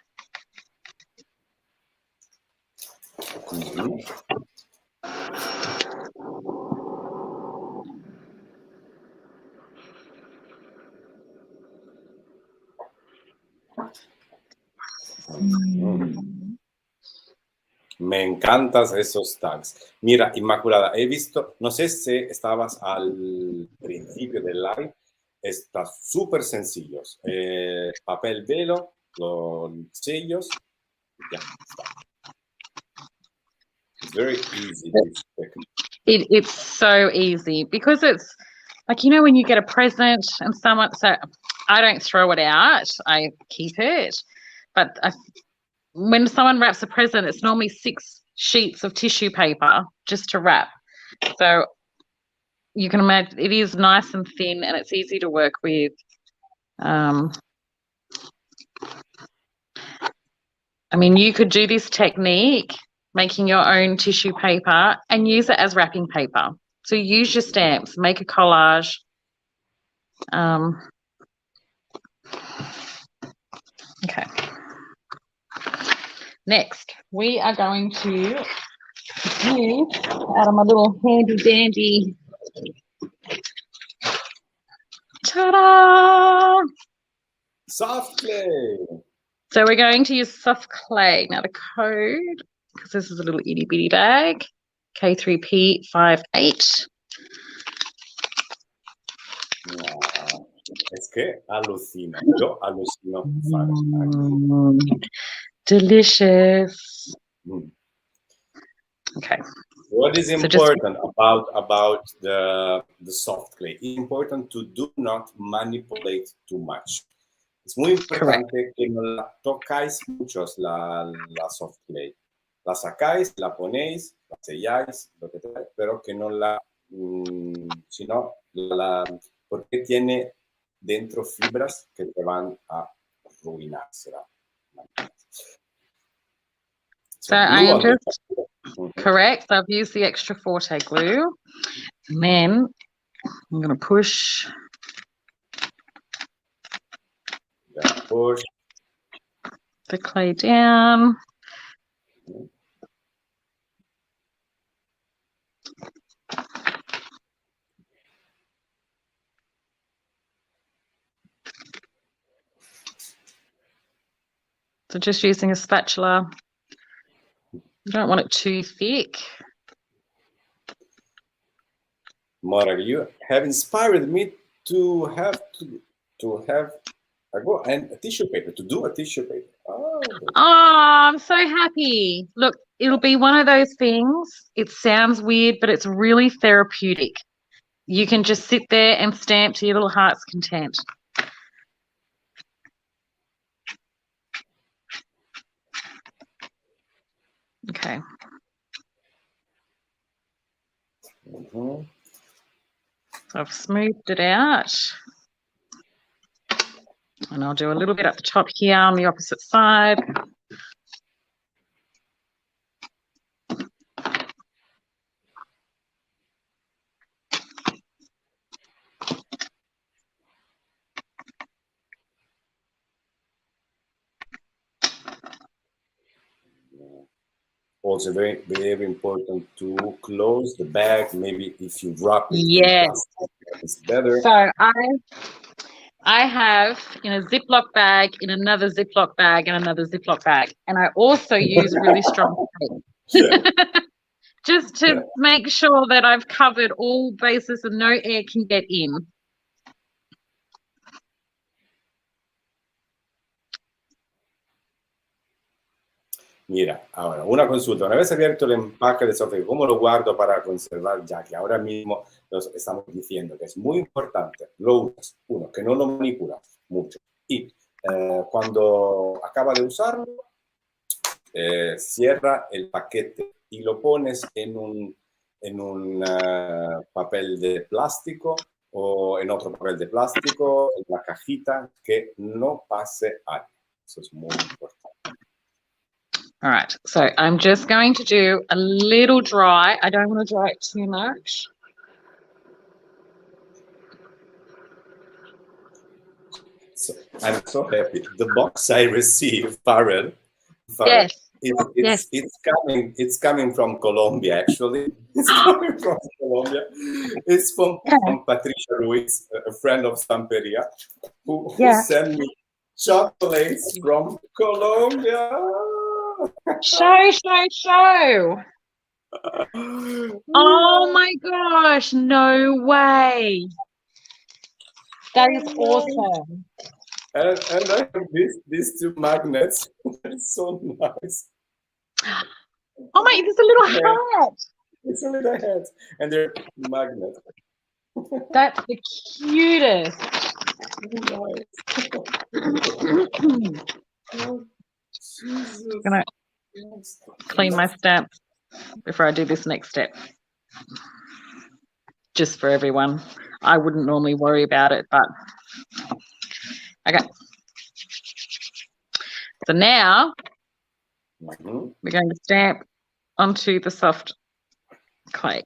Me encantas esos tags. Mira, Inmaculada, he visto, no sé si estabas al principio del live, están súper sencillos. Papel velo, los sellos, ya está. It's very easy, this technique. It's so easy because it's like, you know, when you get a present and someone, so I don't throw it out, I keep it. But when someone wraps a present, it's normally 6 sheets of tissue paper just to wrap. So you can imagine it is nice and thin and it's easy to work with. I mean, you could do this technique, making your own tissue paper and use it as wrapping paper. So use your stamps, make a collage. Okay. Next, we are going to use out of my little handy dandy. Ta-da! Soft clay. So we're going to use soft clay. Now the code, because this is a little itty bitty bag, K3P58. Wow. Es que alucino. Yo alucino. Delicious. Okay. What is important about the soft clay? It's important to do not manipulate too much. Es muy importante que no la tocáis muchos la soft clay. La sacáis, la ponéis, la selláis, lo que sea, pero que no la, sino porque tiene dentro fibras que te van a arruinar. So I just correct. I've used the extra forte glue, and then I'm going to push. Push the clay down. So just using a spatula. You don't want it too thick. Mara, you have inspired me to have a tissue paper, to do a tissue paper. Oh, I'm so happy. Look, it'll be one of those things. It sounds weird, but it's really therapeutic. You can just sit there and stamp to your little heart's content. Okay. Mm-hmm. So I've smoothed it out. And I'll do a little bit at the top here on the opposite side. Also very, very important to close the bag. Maybe if you wrap it, yes, it's better. So I have in a Ziploc bag, in another Ziploc bag, and another Ziploc bag. And I also use really strong tape. Just to make sure that I've covered all bases and no air can get in. Mira, ahora, una consulta. Una vez abierto el empaque de software, ¿cómo lo guardo para conservar? Ya que ahora mismo nos estamos diciendo que es muy importante, lo usas, uno, que no lo manipulas mucho. Y cuando acaba de usarlo, cierra el paquete y lo pones en un papel de plástico o en otro papel de plástico, en la cajita, que no pase algo. Eso es muy importante. All right, so I'm just going to do a little dry. I don't want to dry it too much. So, I'm so happy. The box I received, Farrel, yes. It's coming from Colombia, actually. It's coming from Colombia. It's from Patricia Ruiz, a friend of Stamperia, who sent me chocolates from Colombia. Show. Oh my gosh, no way. That is awesome. And I have these two magnets. It's so nice. Oh my, there's a little hat. It's a little hat. And they're magnets. That's the cutest. I'm gonna clean my stamps before I do this next step. Just for everyone. I wouldn't normally worry about it, but okay. So now we're going to stamp onto the soft clay.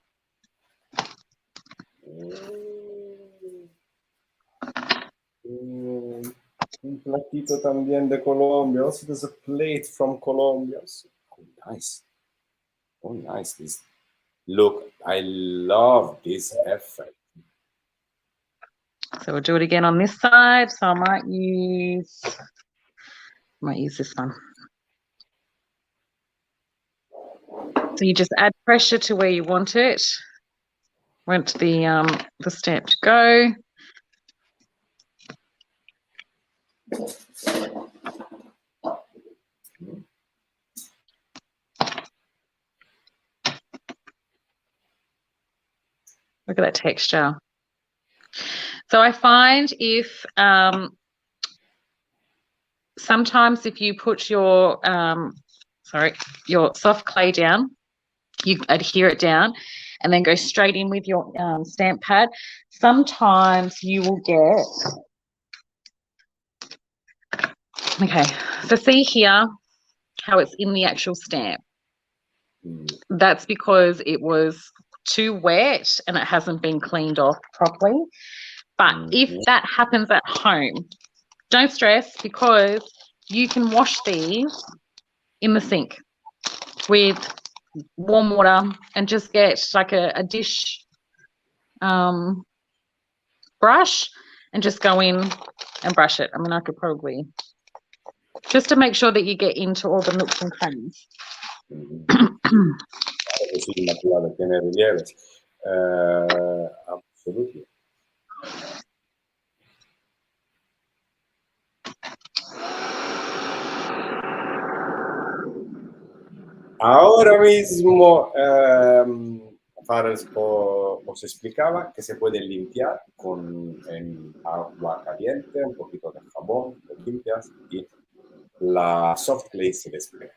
Un platito también de Colombia. Also, there's a plate from Colombia. So, oh, nice. Oh, nice. This look, I love this effect. So we'll do it again on this side. So I might use this one. So you just add pressure to where you want it. Want the stamp to go. Look at that texture. So I find if sometimes if you put your soft clay down, you adhere it down and then go straight in with your stamp pad, sometimes you will get, okay, so see here how it's in the actual stamp. That's because it was too wet and it hasn't been cleaned off properly. But if that happens at home, don't stress, because you can wash these in the sink with warm water and just get like a dish brush and just go in and brush it. I mean, I could probably, just to make sure that you get into all the nooks and crannies. Absolutely. Ahora mismo, Farrel os explicaba que se puede limpiar en agua caliente, un poquito de jabón, lo limpias y la soft clay se despega.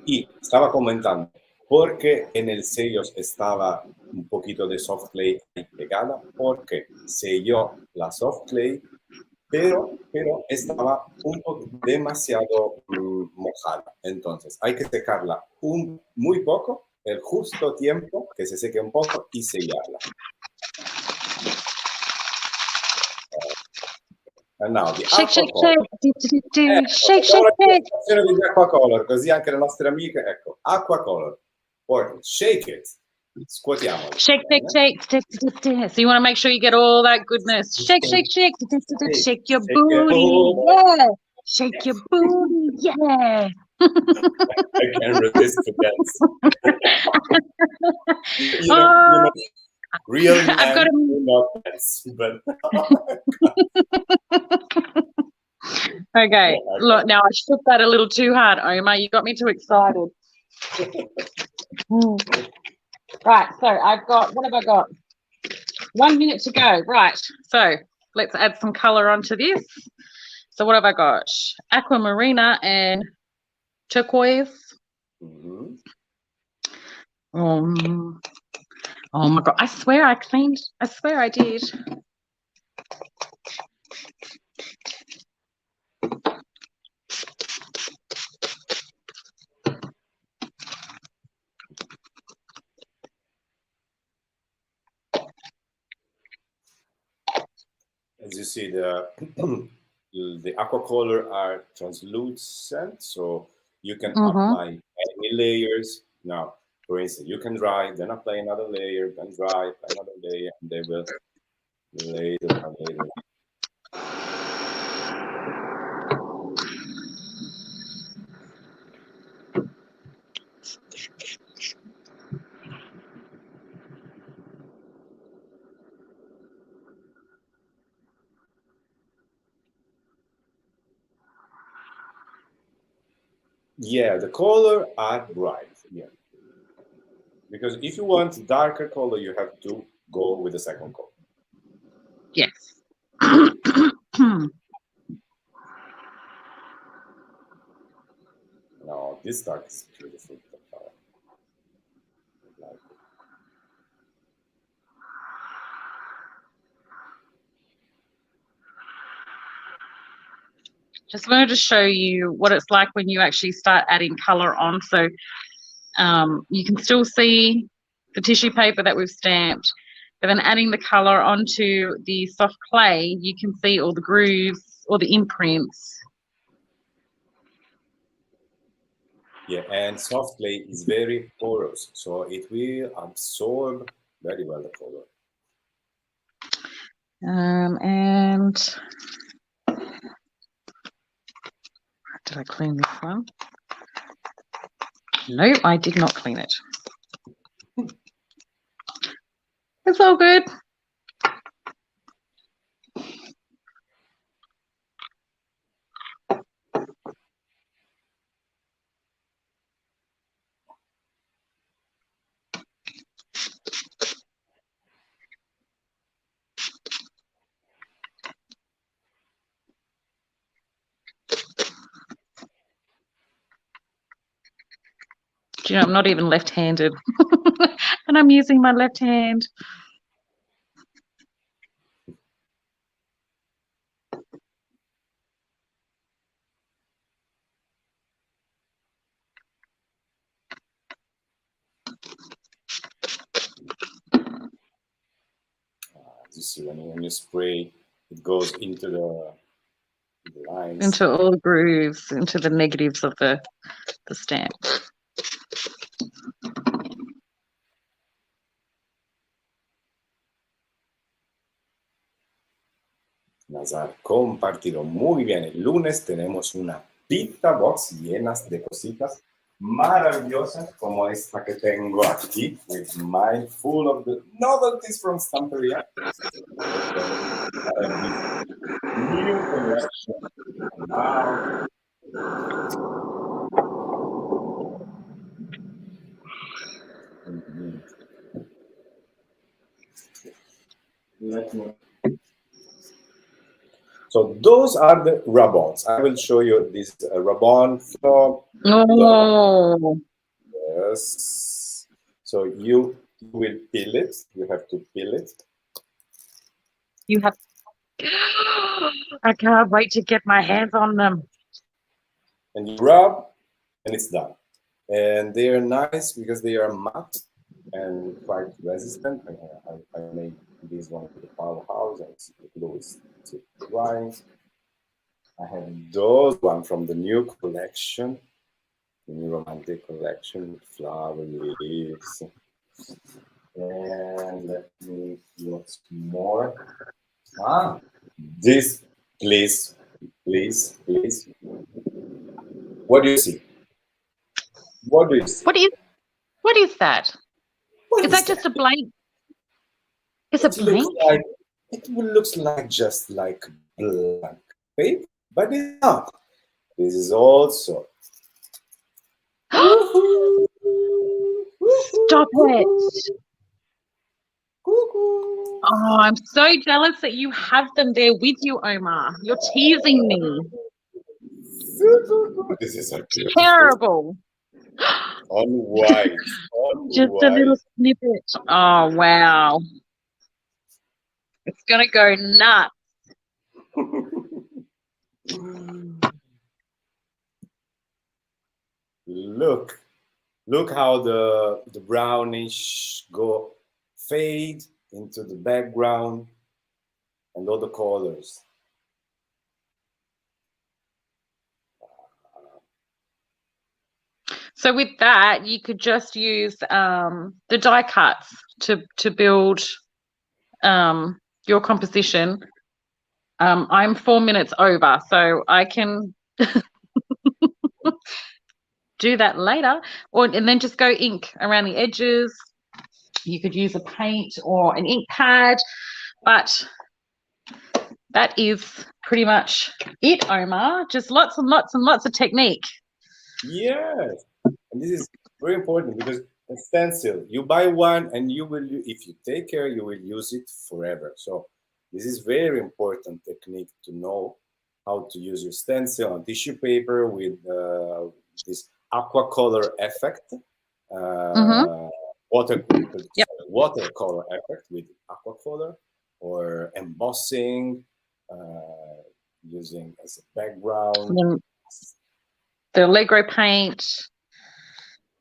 Y estaba comentando, porque en el sello estaba un poquito de soft clay pegada, porque selló la soft clay, pero estaba un poco demasiado mojada. Entonces hay que secarla muy poco, el justo tiempo que se seque un poco y sellarla. And now the Shake. di Aquacolor, così anche le nostre amiche, ecco, Aquacolor. Poi shake it. Scuotiamolo. Shake. So you want to make sure you get all that goodness. Shake. Shake your booty. Yeah. Shake your booty. Yeah. I can't resist to dance. you know, real men do not dance, but okay. Look, now I shook that a little too hard, Omar. You got me too excited. Right, so what have I got? 1 minute to go. Right, so let's add some color onto this. So what have I got? Aquamarina and turquoise. Oh my God, I swear I cleaned. I swear I did. As you see, the Aquacolor are translucent, so you can apply any layers. Now, for instance, you can dry, then apply another layer, then dry, apply another layer, and they will later. Yeah, the color are bright. Yeah, because if you want darker color, you have to go with the second color. Yes. No, this dark is beautiful. Like Just wanted to show you what it's like when you actually start adding color on. So you can still see the tissue paper that we've stamped, but then adding the color onto the soft clay, you can see all the grooves or the imprints. yeah, and soft clay is very porous, so it will absorb very well the color. And did I clean this one? No, I did not clean it. It's all good. Do you know, I'm not even left-handed and I'm using my left hand. You see, when you spray, it goes into the lines. Into all the grooves, into the negatives of the stamp. Nos ha compartido muy bien. El lunes tenemos una pizza box llenas de cositas maravillosas como esta que tengo aquí, with mine full of the novelties from Stamperia. New collection. Wow. Let me. So those are the rub-ons. I will show you this rub-on from. Oh. Yes. So you will peel it. You have to peel it. You have. I can't wait to get my hands on them. And you rub, and it's done. And they are nice because they are matte and quite resistant. I made this one with the Bauhaus, and the glue is still drying. I have those one from the new collection, the new romantic collection with flower leaves. And let me look more. This, please. What do you see? What do you see? What is that? Is that just a blank? Is it blank? It looks like just like blank paper, but it's not. This is also. Stop it! Oh, I'm so jealous that you have them there with you, Omar. You're teasing me. This is terrible. On white. Just a little snippet. Oh, wow. It's going to go nuts. Look how the brownish fade into the background and all the colors. So with that, you could just use the die cuts to build your composition. I'm 4 minutes over, so I can do that later, and then just go ink around the edges. You could use a paint or an ink pad, but that is pretty much it, Omar. Just lots and lots and lots of technique. Yes, and this is very important because a stencil, you buy one and you will, if you take care, you will use it forever. So this is very important technique to know how to use your stencil on tissue paper with this aqua color effect, Mm-hmm. water Yep. watercolor effect with aqua color, or embossing using as a background. And the Allegro paint,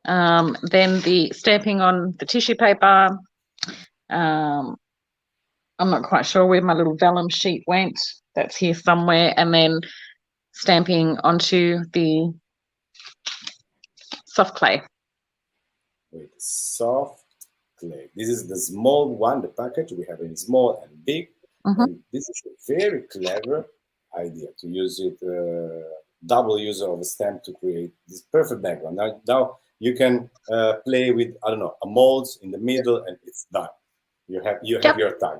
then the stamping on the tissue paper. I'm not quite sure where my little vellum sheet went. That's here somewhere. And then stamping onto the soft clay. With soft clay. This is the small one, the package. We have in small and big. Mm-hmm. And this is a very clever idea to use it, double user of a stamp to create this perfect background. Now you can play with, I don't know, a molds in the middle and it's done. You have Yep. your tag.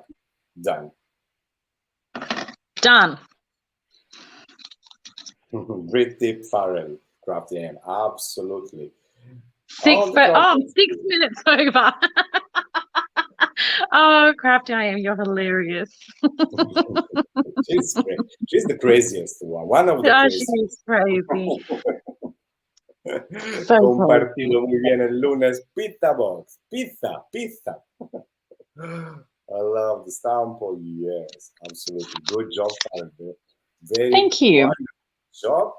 Done. Done. Great tip, Farrel, Crafty M. Absolutely. 6 minutes over. Oh, Crafty I am, you're hilarious. She's great. She's the craziest one. One of the craziest. She's crazy. Compartido muy bien el lunes. Pizza box. Pizza. I love the sample. Yes, absolutely. Good job, Farrel. Very Thank you. Job.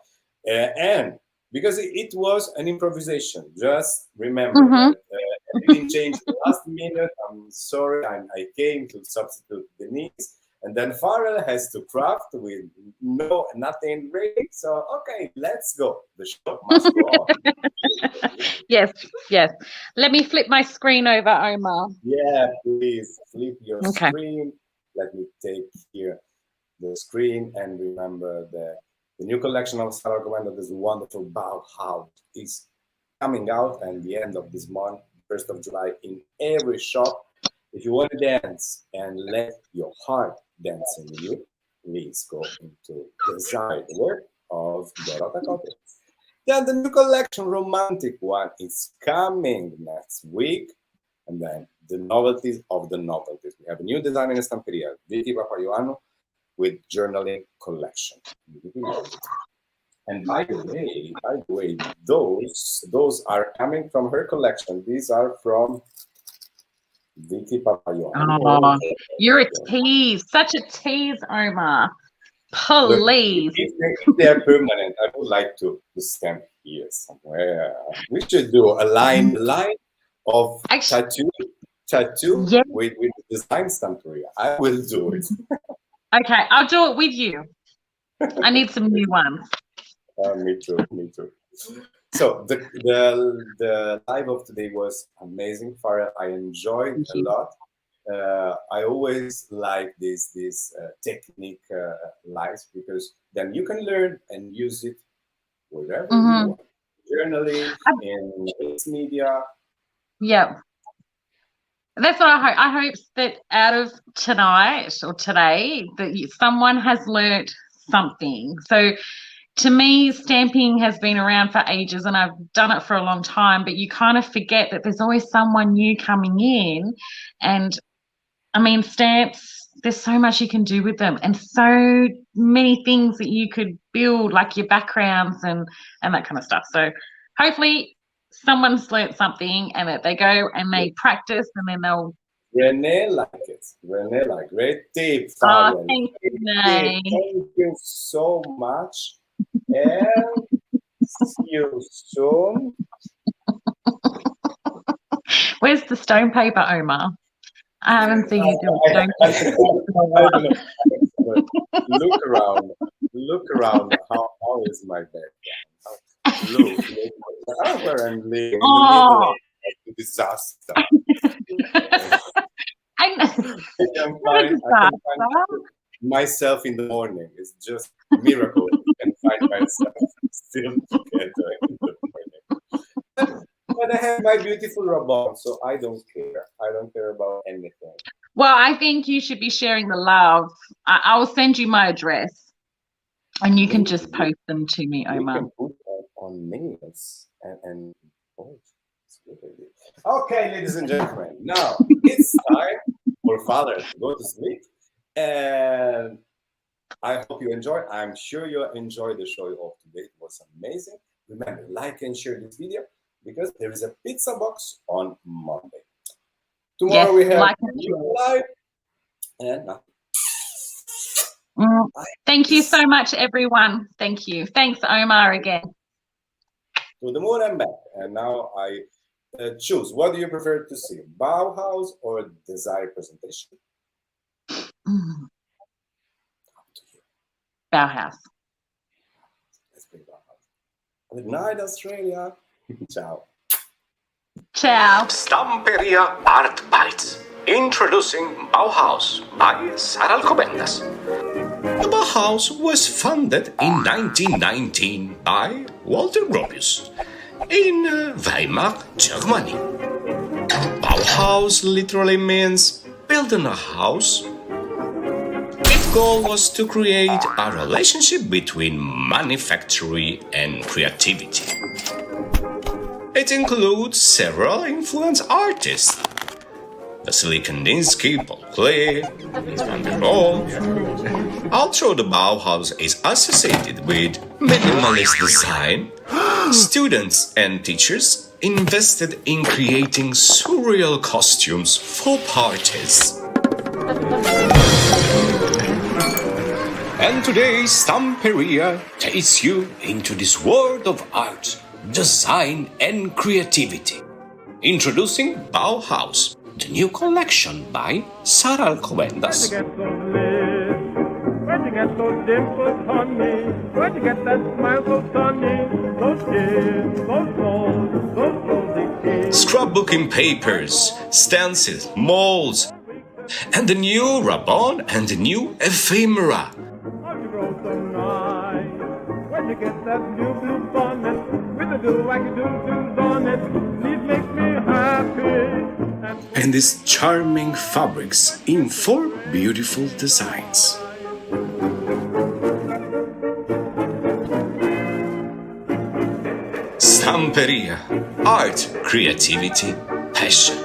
And because it was an improvisation, just remember that everything changed the last minute. I'm sorry, I came to substitute Denise, and then Farrel has to craft with nothing ready. So okay, let's go. The show must go on. Yes. Let me flip my screen over, Omar. Yeah, please flip your screen. Let me take here the screen and remember that the new collection of Sara Argumento, this wonderful Bauhaus, is coming out at the end of this month, 1st of July, in every shop. If you want to dance and let your heart dance in you, please go into the design work of Dorota Coppel. Then the new collection, romantic one, is coming next week. And then the novelties of the novelties. We have a new design in Stamperia, Vicky Papaioannou, with journaling collection. And by the way, those are coming from her collection. These are from Vicky Papaioannou. Oh, you're a tease, such a tease, Omar. Please. If they're permanent, I would like to stamp here somewhere. We should do a line of tattoo with design Stamperia. I will do it. Okay, I'll do it with you. I need some new ones. Me too. So the live of today was amazing, Farrel. I enjoyed a lot. I always like this technique lives because then you can learn and use it wherever you want. Journaling, in its media. Yeah. That's what I hope. I hope that out of tonight or today that someone has learnt something. So to me, stamping has been around for ages and I've done it for a long time, but you kind of forget that there's always someone new coming in. And I mean, stamps, there's so much you can do with them and so many things that you could build, like your backgrounds and that kind of stuff. So hopefully someone's learnt something and that they go and they practice and then they'll. Renee like it. Great tip, Farrel. Thank you, Thank you so much. And see you soon. Where's the stone paper, Omar? I haven't seen you do stone paper. Look around. How is my background? Look. Where I'm living in the middle of the disaster. I can find myself in the morning. It's just a miracle. I can find myself still together in the morning. But I have my beautiful robot, so I don't care. I don't care about anything. Well, I think you should be sharing the love. I will send you my address, and you can just post them to me, Omar. We can put on nails and oh, it's good. Okay, ladies and gentlemen, now it's time for Farrel to go to sleep, and I hope you enjoy. I'm sure you enjoyed the show of today. It was amazing. Remember, like and share this video because there is a pizza box on Monday. Tomorrow we have a new live, and thank you so much, everyone. Thank you. Thanks, Omar, again. To the moon and back. And now I choose. What do you prefer to see, Bauhaus or Desire presentation? Bauhaus. Let's play Bauhaus. Good night, Australia. Ciao. Ciao. Stamperia Art Bites. Introducing Bauhaus by Alcobendas. The Bauhaus was founded in 1919 by Walter Gropius in Weimar, Germany. Bauhaus literally means building a house. Its goal was to create a relationship between manufacturing and creativity. It includes several influence artists: Vasily Kandinsky, Paul Klee, Van der Rohe. Although the Bauhaus is associated with minimalist design, students and teachers invested in creating surreal costumes for parties. And today, Stamperia takes you into this world of art, design and creativity. Introducing Bauhaus, the new collection by Farrel. Where'd you get those dimples, honey? Where'd you get that smile so sunny? Those kids, those rosy kids. Scrapbooking papers, stencils, molds, and the new ribbon and the new ephemera. How'd you grow so nice? Where'd you get that new blue bonnet? With the do-wacky-do-do's on it. Please make me happy. And these charming fabrics in 4 beautiful designs. Stamperia, art, creativity, passion.